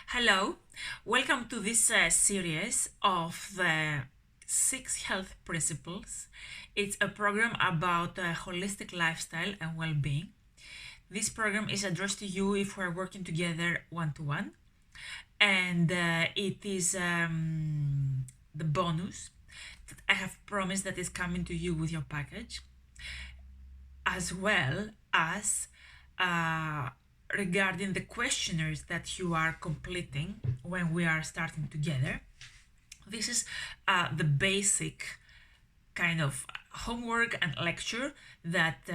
Hello, welcome to this series of the 6 health principles. It's a program about holistic lifestyle and well-being. This program is addressed to you if we're working together one-to-one, and it is the bonus that I have promised that is coming to you with your package, as well as uh, regarding the questionnaires that you are completing when we are starting together. This is the basic kind of homework and lecture that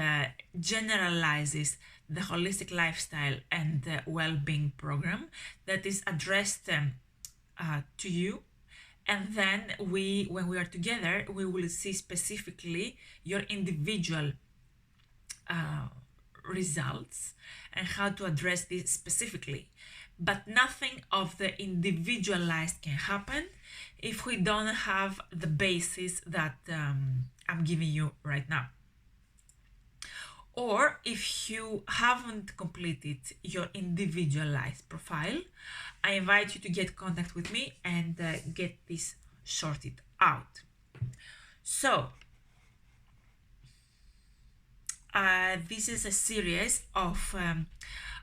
generalizes the holistic lifestyle and well-being program that is addressed to you. And then when we are together, we will see specifically your individual results and how to address this specifically. But nothing of the individualized can happen if we don't have the basis that I'm giving you right now. Or if you haven't completed your individualized profile, I invite you to get contact with me and get this sorted out. So, this is a series of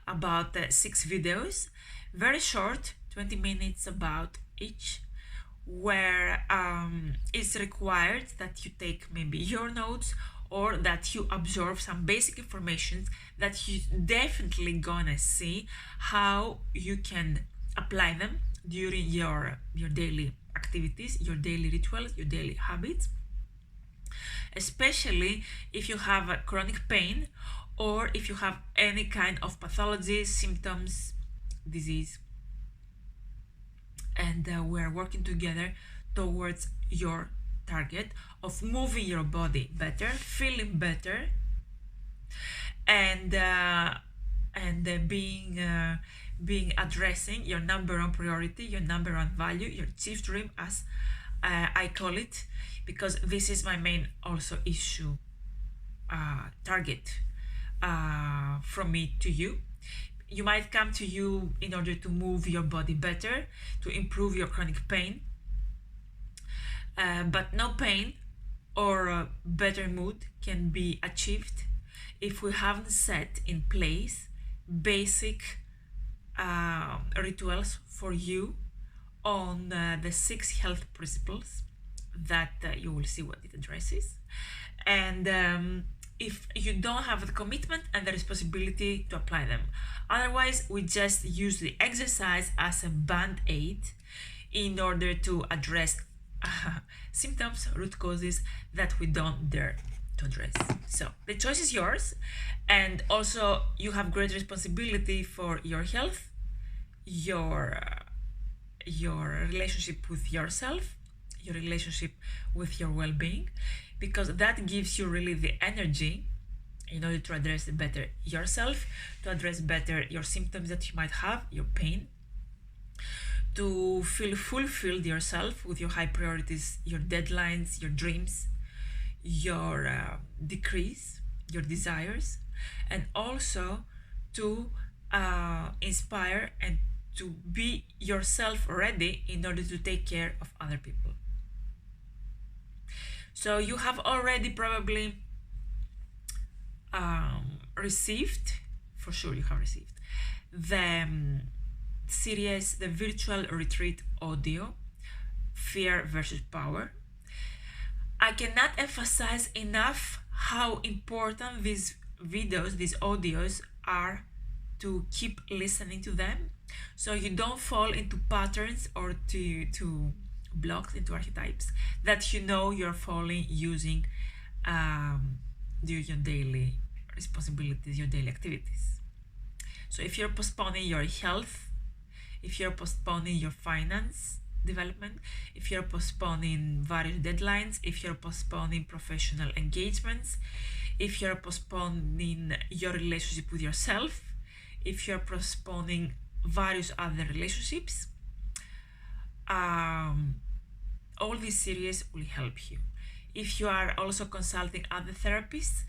about 6 videos, very short, 20 minutes about each, where it's required that you take maybe your notes or that you absorb some basic information that you definitely gonna see how you can apply them during your daily activities, your daily rituals, your daily habits, especially if you have a chronic pain or if you have any kind of pathology, symptoms, disease. And we're working together towards your target of moving your body better, feeling better, and being addressing your number one priority, your number one value, your chief dream, as I call it, because this is my main also issue target from me to you. You might come to you in order to move your body better, to improve your chronic pain, but no pain or better mood can be achieved if we haven't set in place basic rituals for you on the 6 health principles that you will see what it addresses. And if you don't have the commitment and the responsibility to apply them. Otherwise, we just use the exercise as a band-aid in order to address symptoms, root causes that we don't dare to address. So the choice is yours, and also you have great responsibility for your health, your relationship with yourself, your relationship with your well-being, because that gives you really the energy in order to address better yourself, to address better your symptoms that you might have, your pain, to feel fulfilled yourself with your high priorities, your deadlines, your dreams, your decrees, your desires, and also to inspire and to be yourself ready in order to take care of other people. So you have already probably received, for sure you have received, the series, the virtual retreat audio, Fear versus Power. I cannot emphasize enough how important these videos, these audios are, to keep listening to them so you don't fall into patterns or to blocks, into archetypes that you know you're falling using during your daily responsibilities, your daily activities. So if you're postponing your health, if you're postponing your finance development, if you're postponing various deadlines, if you're postponing professional engagements, if you're postponing your relationship with yourself, if you're postponing various other relationships, all this series will help you. If you are also consulting other therapists,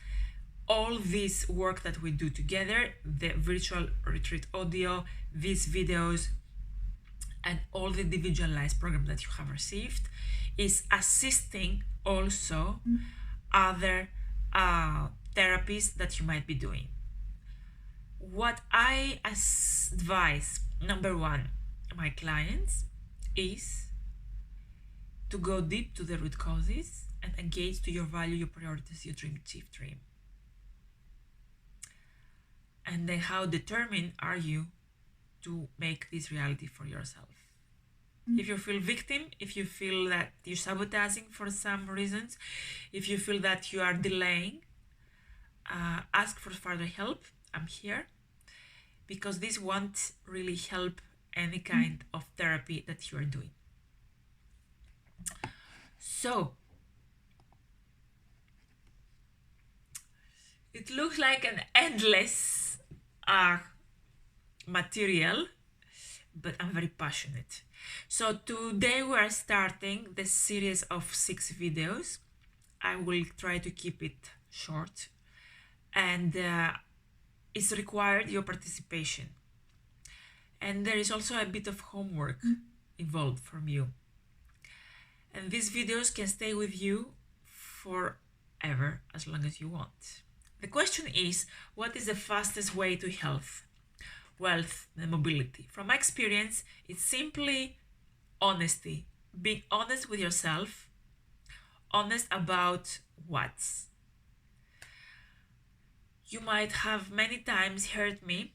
all this work that we do together, the virtual retreat audio, these videos, and all the individualized program that you have received is assisting also other therapies that you might be doing. What I advise, number one, my clients is to go deep to the root causes and engage to your value, your priorities, your dream, chief dream. And then how determined are you to make this reality for yourself? If you feel victim, if you feel that you're sabotaging for some reasons, if you feel that you are delaying, ask for further help. I'm here, because this won't really help any kind of therapy that you are doing. So, it looks like an endless material, but I'm very passionate. So today we are starting the series of 6 videos. I will try to keep it short, and it's required your participation. And there is also a bit of homework involved from you. And these videos can stay with you forever, as long as you want. The question is, what is the fastest way to health, wealth, and mobility? From my experience, it's simply honesty. Being honest with yourself, honest about what. You might have many times heard me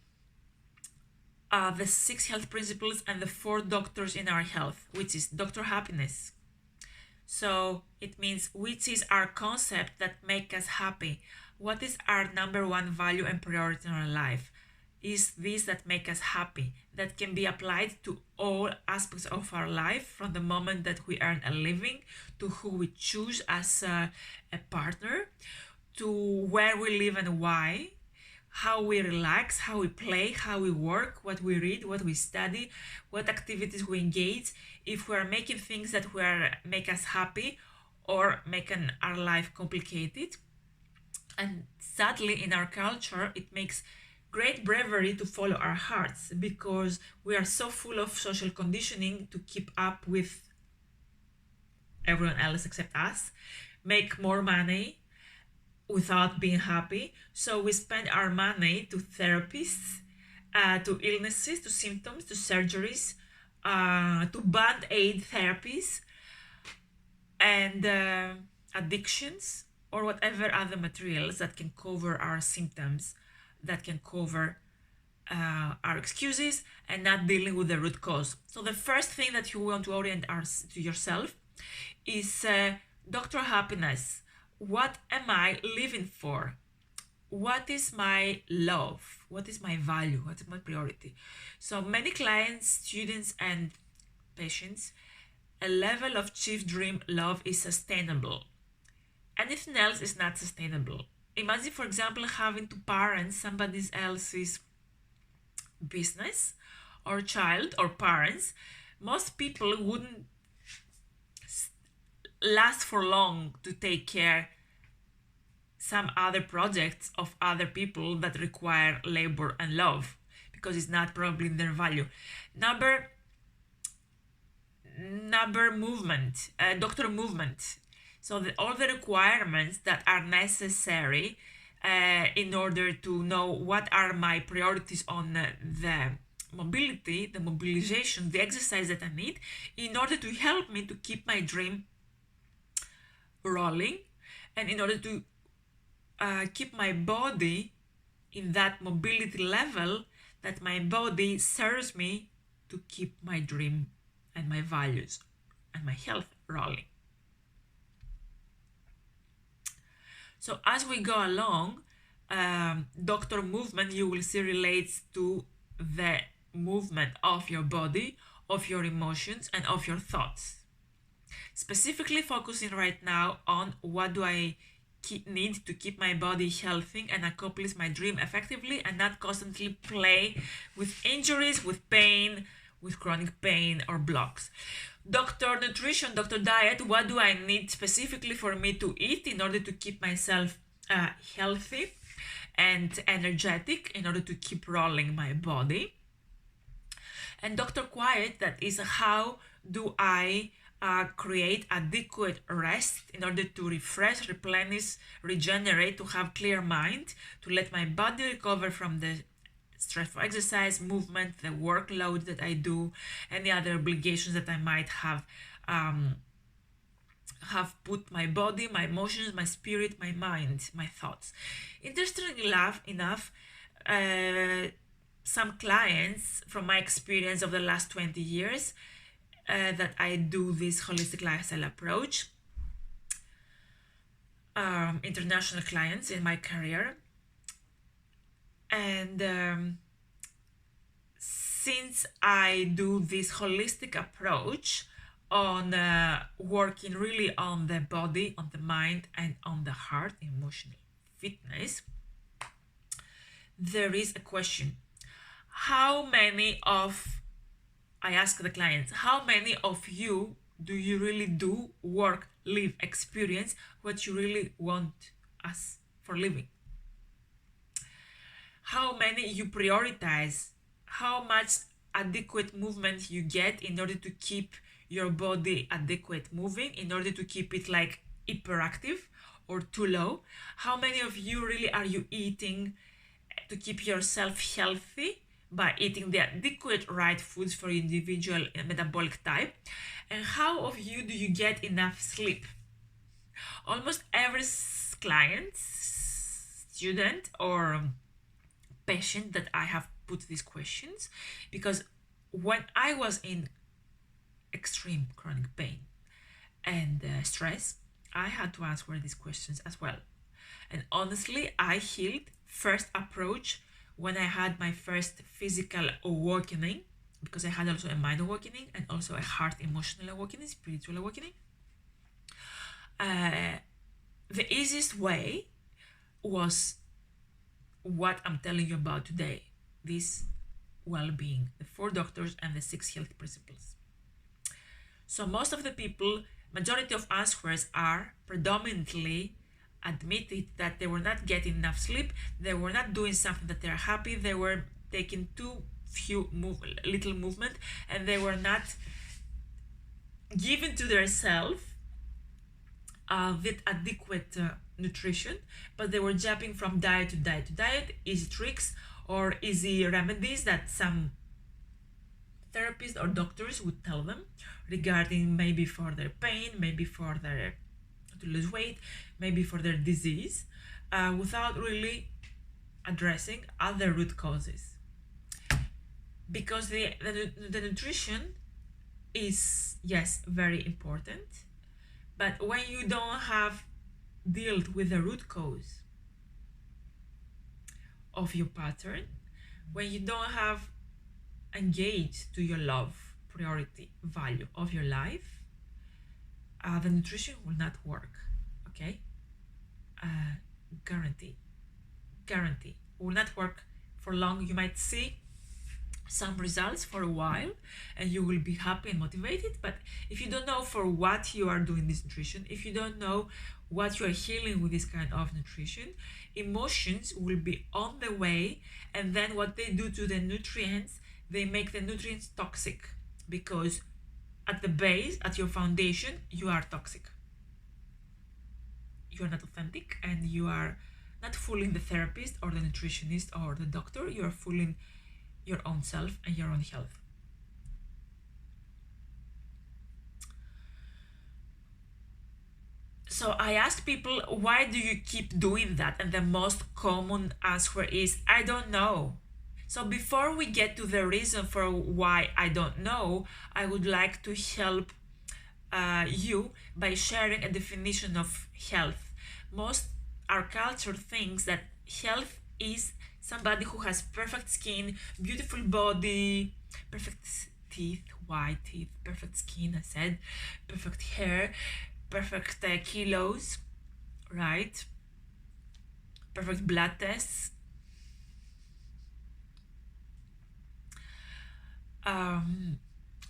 the 6 health principles and the 4 doctors in our health, which is Dr. Happiness. So it means which is our concept that make us happy. What is our number one value and priority in our life? Is this that make us happy, that can be applied to all aspects of our life, from the moment that we earn a living, to who we choose as a partner, to where we live and why, how we relax, how we play, how we work, what we read, what we study, what activities we engage, if we are making things that make us happy or making our life complicated. And sadly, in our culture, it makes great bravery to follow our hearts, because we are so full of social conditioning to keep up with everyone else except us, make more money without being happy. So we spend our money to therapists, to illnesses, to symptoms, to surgeries, to band-aid therapies, and addictions, or whatever other materials that can cover our symptoms, that can cover our excuses, and not dealing with the root cause. So the first thing that you want to orient to yourself is Dr. Happiness. What am I living for? What is my love? What is my value? What is my priority? So many clients, students, and patients, a level of chief dream love is sustainable. Anything else is not sustainable. Imagine, for example, having to parent somebody else's business or child or parents. Most people wouldn't last for long to take care some other projects of other people that require labor and love, because it's not probably in their value. Number movement, doctor movement. So all the requirements that are necessary in order to know what are my priorities on the mobility, the mobilization, the exercise that I need, in order to help me to keep my dream rolling, and in order to keep my body in that mobility level, that my body serves me to keep my dream and my values and my health rolling. So as we go along, doctor movement, you will see, relates to the movement of your body, of your emotions, and of your thoughts. Specifically focusing right now on what do I need to keep my body healthy and accomplish my dream effectively, and not constantly play with injuries, with pain, with chronic pain or blocks. Doctor nutrition, doctor diet, what do I need specifically for me to eat in order to keep myself healthy and energetic, in order to keep rolling my body. And Dr. Quiet, that is how do I create adequate rest in order to refresh, replenish, regenerate, to have clear mind, to let my body recover from the stressful exercise, movement, the workload that I do, any other obligations that I might have put my body, my emotions, my spirit, my mind, my thoughts. Interestingly enough, some clients from my experience of the last 20 years that I do this holistic lifestyle approach, international clients in my career, and since I do this holistic approach on working really on the body, on the mind, and on the heart, emotional fitness, there is a question. I ask the clients, how many of you do you really do work, live, experience what you really want us for living? How many you prioritize, how much adequate movement you get in order to keep your body adequate moving, in order to keep it like hyperactive or too low? How many of you really are you eating to keep yourself healthy by eating the adequate right foods for your individual metabolic type? And how of you do you get enough sleep? Almost every client, student, or patient that I have put these questions, because when I was in extreme chronic pain and stress, I had to answer these questions as well. And honestly, I healed first approach when I had my first physical awakening, because I had also a mind awakening and also a heart emotional awakening, spiritual awakening. The easiest way was what I'm telling you about today, this well-being, the 4 doctors and the 6 health principles. So most of the people, majority of answers are predominantly admitted that they were not getting enough sleep, they were not doing something that they're happy, they were taking too few little movement, and they were not giving to themselves with adequate nutrition, but they were jumping from diet to diet to diet, easy tricks or easy remedies that some therapists or doctors would tell them regarding maybe for their pain, maybe for their to lose weight, maybe for their disease, without really addressing other root causes. Because the nutrition is, yes, very important, but when you don't have dealt with the root cause of your pattern, when you don't have engaged to your love, priority, value of your life, the nutrition will not work. Okay, guarantee will not work for long. You might see some results for a while and you will be happy and motivated, but if you don't know for what you are doing this nutrition, if you don't know what you are healing with this kind of nutrition, emotions will be on the way, and then what they do to the nutrients, they make the nutrients toxic, because at the base, at your foundation, you are toxic. You are not authentic, and you are not fooling the therapist or the nutritionist or the doctor. You are fooling your own self and your own health. So I ask people, why do you keep doing that? And the most common answer is, I don't know. So before we get to the reason for why I don't know, I would like to help you by sharing a definition of health. Most our culture thinks that health is somebody who has perfect skin, beautiful body, perfect teeth, white teeth, perfect skin, I said, perfect hair, perfect kilos, right? Perfect blood tests.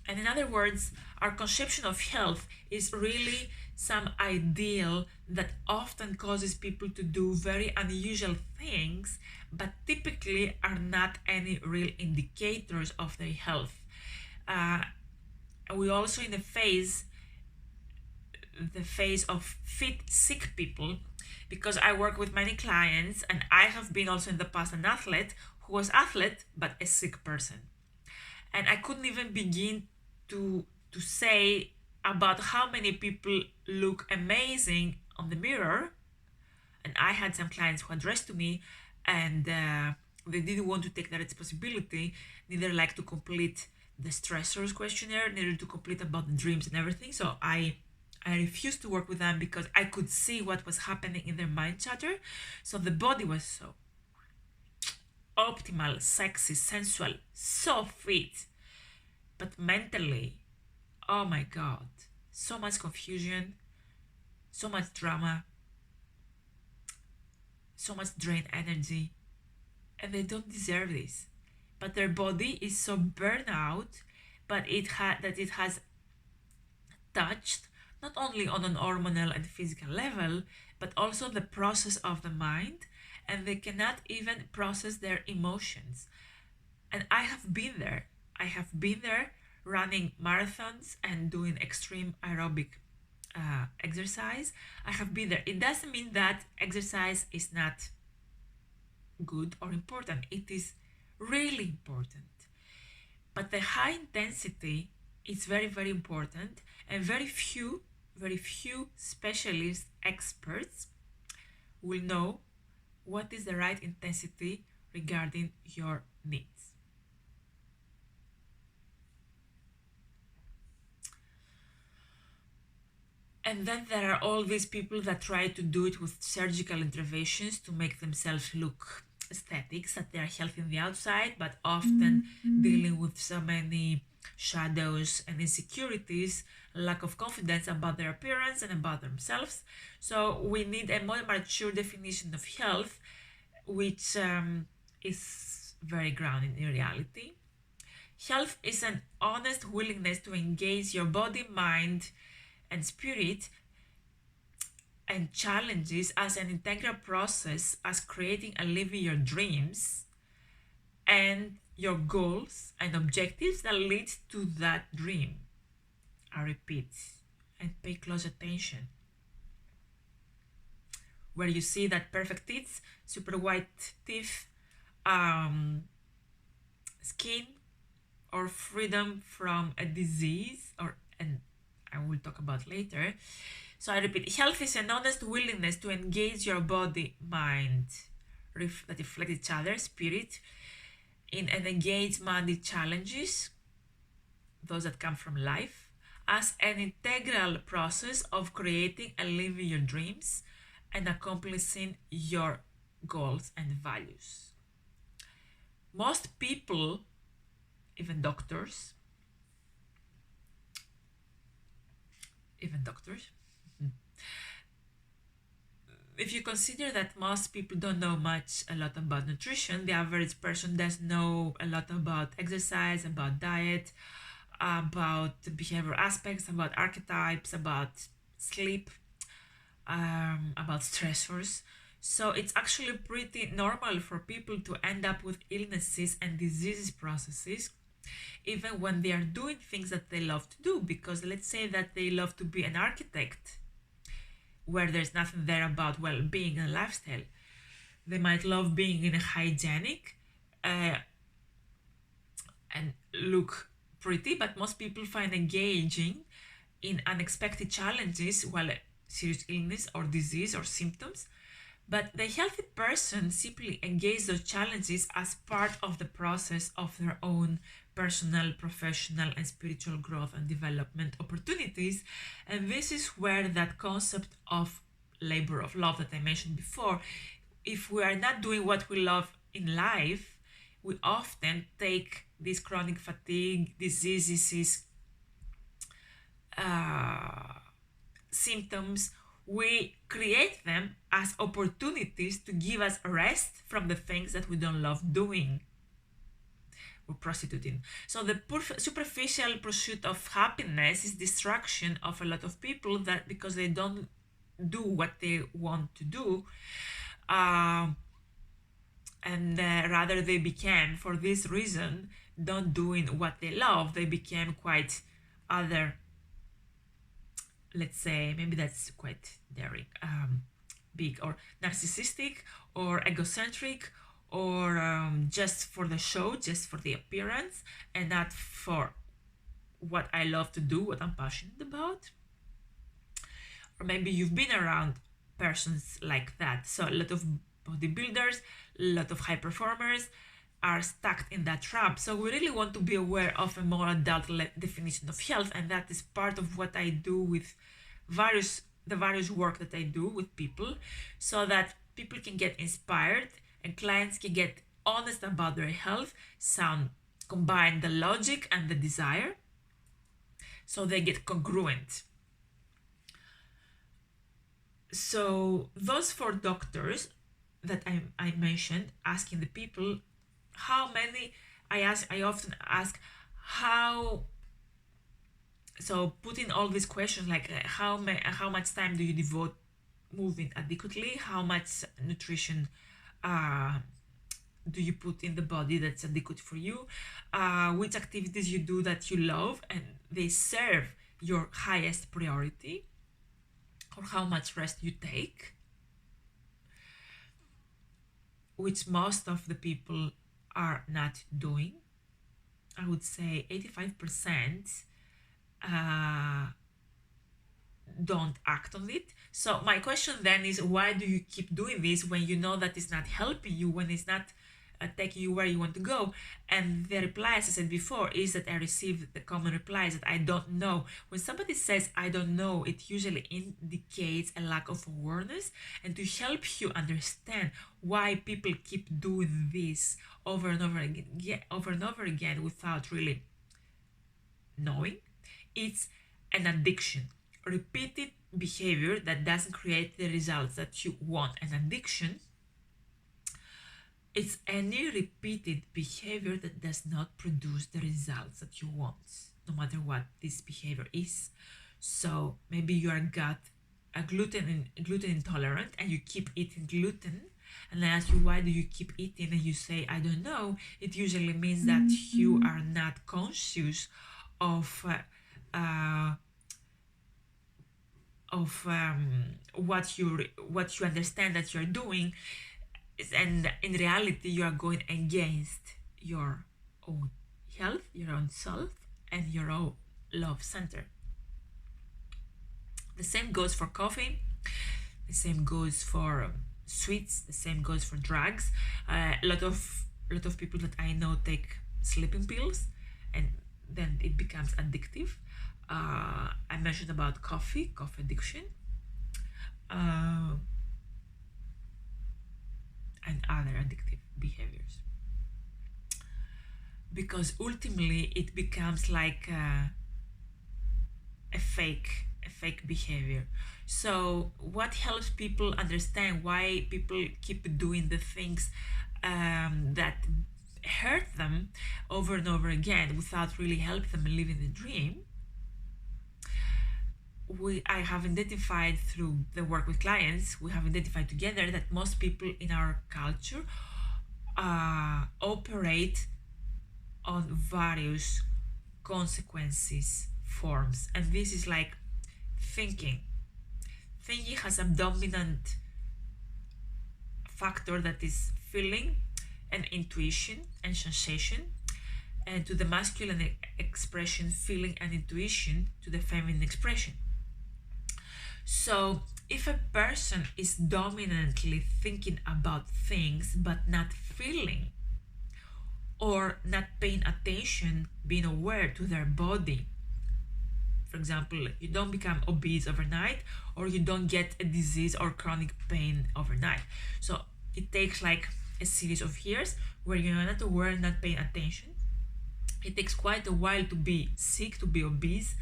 And in other words, our conception of health is really some ideal that often causes people to do very unusual things, but typically are not any real indicators of their health. Uh, we also in the phase of fit sick people, because I work with many clients and I have been also in the past an athlete who was athlete but a sick person, and I couldn't even begin to say about how many people look amazing on the mirror. And I had some clients who addressed to me, and they didn't want to take that responsibility, neither like to complete the stressors questionnaire, neither to complete about the dreams and everything. So I refused to work with them because I could see what was happening in their mind chatter. So the body was so optimal, sexy, sensual, so fit, but mentally, oh my god, so much confusion, so much drama, so much drained energy, and they don't deserve this. But their body is so burned out, but it has touched not only on an hormonal and physical level, but also the process of the mind, and they cannot even process their emotions. And I have been there. I have been there running marathons and doing extreme aerobic exercise. I have been there. It doesn't mean that exercise is not good or important. It is really important. But the high intensity is very, very important, and very few specialist experts will know what is the right intensity regarding your needs. And then there are all these people that try to do it with surgical interventions to make themselves look aesthetics, that they are healthy on the outside, but often dealing with so many shadows and insecurities, lack of confidence about their appearance and about themselves. So we need a more mature definition of health, which is very grounded in reality. Health is an honest willingness to engage your body, mind, and spirit and challenges as an integral process, as creating and living your dreams and your goals and objectives that lead to that dream. I repeat, and pay close attention. Where you see that perfect teeth, super white teeth, skin, or freedom from a disease, and I will talk about later. So I repeat, health is an honest willingness to engage your body, mind, that reflect each other, spirit, in an engagement challenges, those that come from life, as an integral process of creating and living your dreams and accomplishing your goals and values. Most people, even doctors, if you consider that most people don't know a lot about nutrition, the average person doesn't know a lot about exercise, about diet, about behavioral aspects, about archetypes, about sleep, about stressors. So it's actually pretty normal for people to end up with illnesses and diseases processes, even when they are doing things that they love to do. Because let's say that they love to be an architect, where there's nothing there about well-being and lifestyle. They might love being in a hygienic and look pretty, but most people find engaging in unexpected challenges, well, serious illness or disease or symptoms. But the healthy person simply engages those challenges as part of the process of their own personal, professional, and spiritual growth and development opportunities. And this is where that concept of labor of love that I mentioned before, if we are not doing what we love in life, we often take these chronic fatigue, diseases, symptoms, we create them as opportunities to give us rest from the things that we don't love doing. or prostituting. So the superficial pursuit of happiness is distraction of a lot of people, that because they don't do what they want to do, uh, and rather they became, for this reason, not doing what they love, they became quite other, let's say, maybe that's quite daring, big or narcissistic or egocentric, or just for the show, just for the appearance, and not for what I love to do, what I'm passionate about. Or maybe you've been around persons like that. So a lot of bodybuilders, a lot of high performers are stuck in that trap. So we really want to be aware of a more adult definition of health, and that is part of what I do with the various work that I do with people, so that people can get inspired and clients can get honest about their health, combine the logic and the desire, so they get congruent. So those 4 doctors that I mentioned, asking the people how many, I often ask how, so putting all these questions like how much time do you devote moving adequately, how much nutrition do you put in the body that's adequate for you, which activities you do that you love and they serve your highest priority, or how much rest you take, which most of the people are not doing. I would say 85% don't act on it. So my question then is, why do you keep doing this when you know that it's not helping you, when it's not taking you where you want to go? And the reply, as I said before, is that I receive the common replies that I don't know. When somebody says I don't know, it usually indicates a lack of awareness. And to help you understand why people keep doing this over and over again without really knowing, it's an addiction. Repeated behavior that doesn't create the results that you want. An addiction, it's any repeated behavior that does not produce the results that you want, no matter what this behavior is. So maybe you are gluten intolerant and you keep eating gluten, and I ask you, why do you keep eating? And you say, I don't know. It usually means that you are not conscious of what you understand that you're doing, and in reality you are going against your own health, your own self, and your own love center. The same goes for coffee, the same goes for sweets, the same goes for drugs. A lot of people that I know take sleeping pills, and then it becomes addictive. I mentioned about coffee addiction, and other addictive behaviors, because ultimately it becomes like a fake behavior. So what helps people understand why people keep doing the things that hurt them over and over again without really helping them living the dream? I have identified through the work with clients, we have identified together that most people in our culture operate on various consequences forms. And this is like thinking. Thinking has a dominant factor that is feeling and intuition and sensation, and to the masculine expression, feeling and intuition, to the feminine expression. So if a person is dominantly thinking about things but not feeling, or not paying attention, being aware to their body, for example, you don't become obese overnight, or you don't get a disease or chronic pain overnight. So it takes like a series of years where you're not aware, not paying attention. It takes quite a while to be sick, to be obese.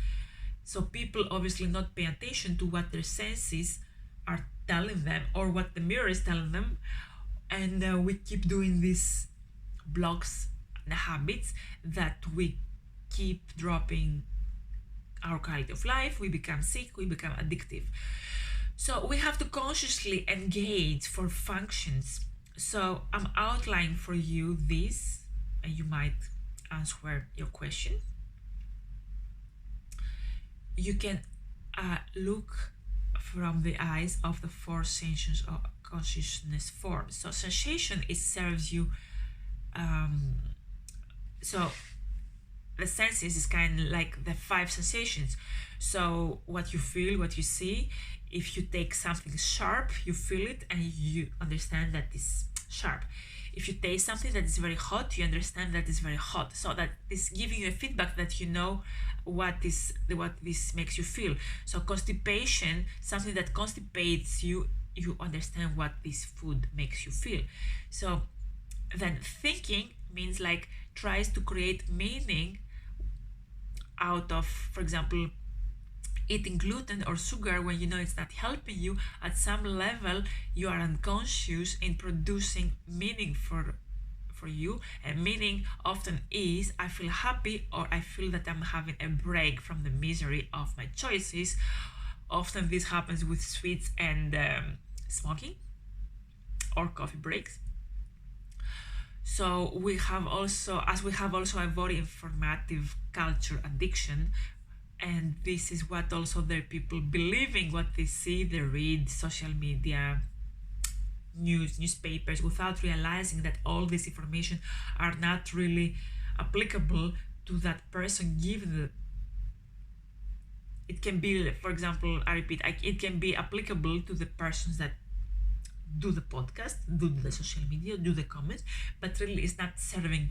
So people obviously not pay attention to what their senses are telling them, or what the mirror is telling them, and we keep doing these blocks habits that we keep dropping our quality of life, we become sick, we become addictive. So we have to consciously engage for functions. So I'm outlining for you this, and you might answer your question. You can look from the eyes of the four sensations of consciousness form. So sensation, it serves you. So the senses is kind of like the five sensations. So what you feel, what you see. If you take something sharp, you feel it and you understand that it's sharp. If you taste something that is very hot, you understand that it's very hot. So that is giving you a feedback that you know what this makes you feel. So constipation, something that constipates you, you understand what this food makes you feel. So then thinking means like tries to create meaning out of, for example, eating gluten or sugar when you know it's not helping you. At some level you are unconscious in producing meaning for you, and meaning often is I feel happy, or I feel that I'm having a break from the misery of my choices. Often this happens with sweets and smoking or coffee breaks. So we have also a very informative culture addiction, and this is what also the people believing what they see, they read social media, newspapers, without realizing that all this information are not really applicable to that person given. It can be, for example, I repeat, it can be applicable to the persons that do the podcast, do the social media, do the comments, but really it's not serving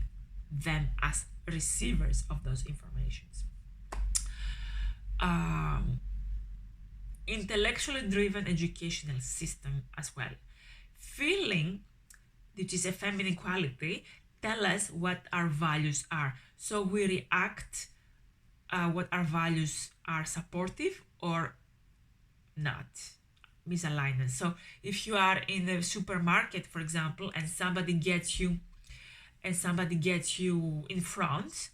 them as receivers of those informations. Intellectually driven educational system as well. Feeling, which is a feminine quality, tell us what our values are. So we react what our values are supportive or not. Misalignment. So if you are in the supermarket, for example, and somebody gets you in front,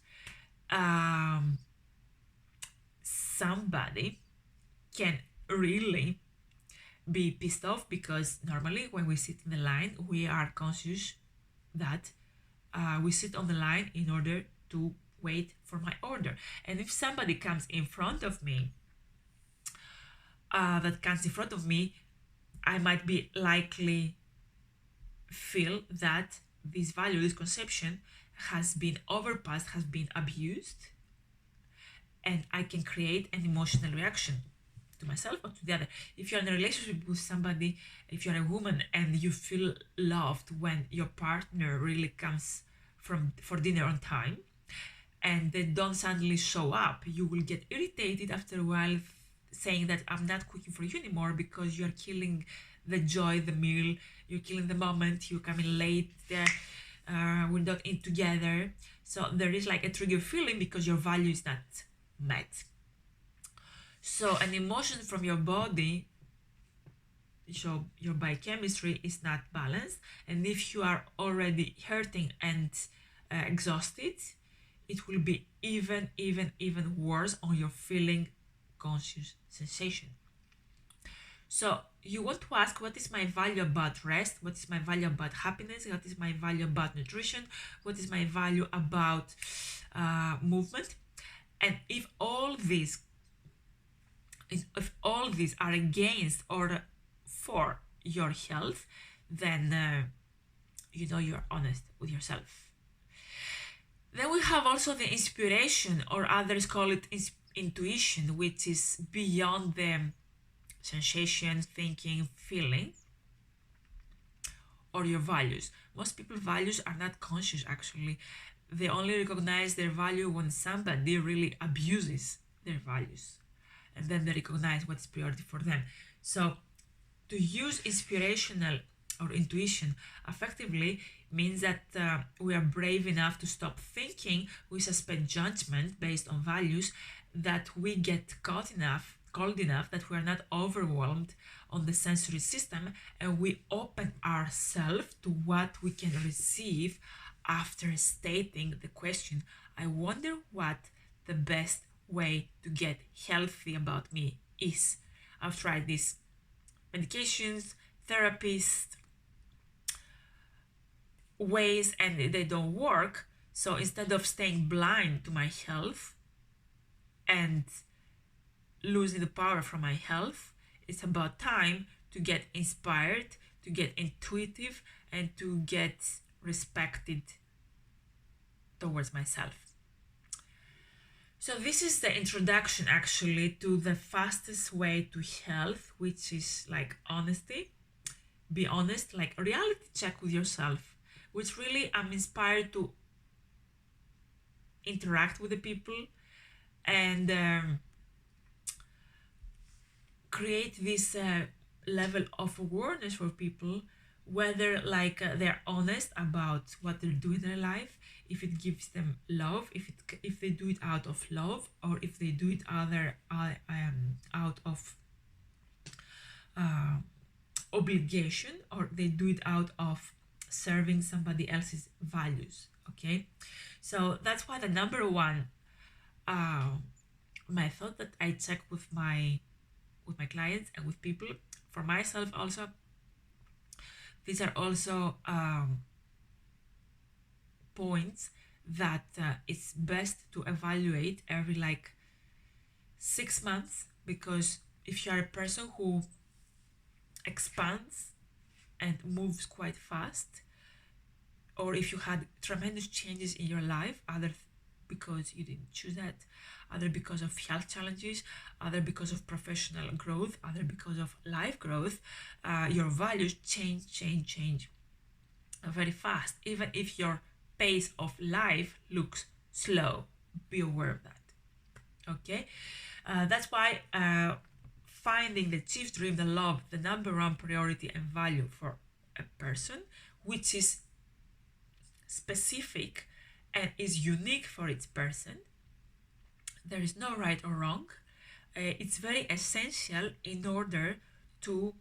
somebody can really be pissed off, because normally when we sit in the line, we are conscious that we sit on the line in order to wait for my order. And if somebody comes in front of me, I might be likely feel that this value, this conception has been overpassed, has been abused, and I can create an emotional reaction to myself or to the other. If you're in a relationship with somebody, if you're a woman and you feel loved when your partner really comes for dinner on time and they don't suddenly show up, you will get irritated after a while, saying that I'm not cooking for you anymore because you're killing the joy, the meal, you're killing the moment, you're coming late, we're not in together. So there is like a trigger feeling because your value is not met. So an emotion from your body, so your biochemistry is not balanced, and if you are already hurting and exhausted, it will be even worse on your feeling conscious sensation. So you want to ask, what is my value about rest? What is my value about happiness? What is my value about nutrition? What is my value about movement? And if all these are against or for your health, then you're honest with yourself. Then we have also the inspiration, or others call it intuition, which is beyond the sensation, thinking, feeling, or your values. Most people's values are not conscious, actually. They only recognize their value when somebody really abuses their values, and then they recognize what's priority for them. So to use inspirational or intuition effectively means that we are brave enough to stop thinking, we suspend judgment based on values, that we get cold enough that we are not overwhelmed on the sensory system, and we open ourselves to what we can receive after stating the question, I wonder what the best way to get healthy about me is. I've tried these medications, therapists, ways, and they don't work. So instead of staying blind to my health and losing the power from my health, it's about time to get inspired, to get intuitive, and to get respected towards myself. So this is the introduction actually to the fastest way to health, which is like honesty. Be honest, like a reality check with yourself, which really I'm inspired to interact with the people and create this level of awareness for people, whether like they're honest about what they're doing in their life, if it gives them love, if they do it out of love, or if they do it out of obligation, or they do it out of serving somebody else's values. Okay, so that's why the number one method that I check with my clients and with people, for myself also, these are also points that it's best to evaluate every like 6 months, because if you are a person who expands and moves quite fast, or if you had tremendous changes in your life, either because you didn't choose that, either because of health challenges, either because of professional growth, either because of life growth, your values change very fast, even if your pace of life looks slow. Be aware of that. Okay, that's why finding the chief dream, the love, the number one priority and value for a person, which is specific and is unique for each person. There is no right or wrong. It's very essential in order to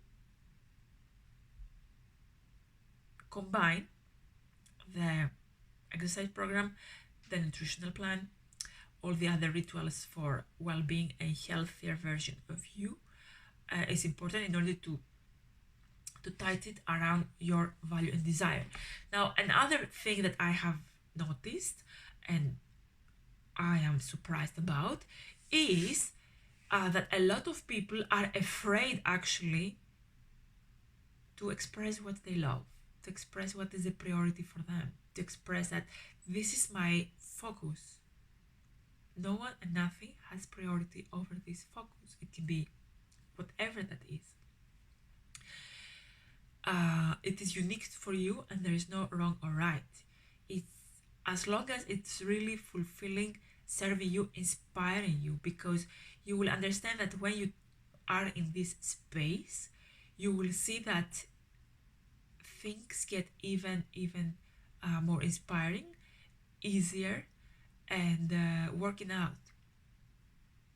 combine the exercise program, the nutritional plan, all the other rituals for well-being and healthier version of you. Is important in order to tie it around your value and desire. Now, another thing that I have noticed and I am surprised about is that a lot of people are afraid actually to express what they love, to express what is a priority for them, to express that this is my focus. No one and nothing has priority over this focus. It can be whatever that is. It is unique for you and there is no wrong or right. It's as long as it's really fulfilling, serving you, inspiring you, because you will understand that when you are in this space, you will see that things get even more inspiring, easier, and working out.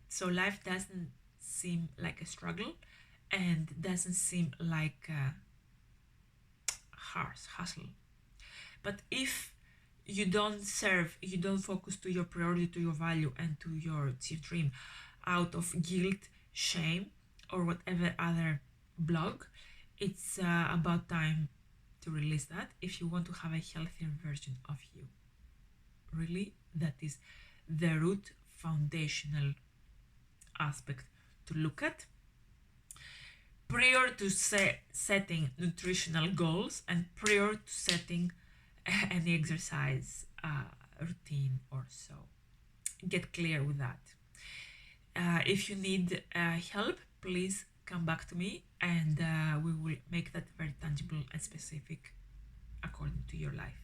So life doesn't seem like a struggle and doesn't seem like a harsh hustle. But if you don't serve, you don't focus to your priority, to your value, and to your chief dream out of guilt, shame, or whatever other block, it's about time to release that if you want to have a healthier version of you. Really, that is the root foundational aspect to look at prior to setting nutritional goals and prior to setting any exercise routine or so. Get clear with that. If you need help, please come back to me and we will make that very tangible and specific according to your life.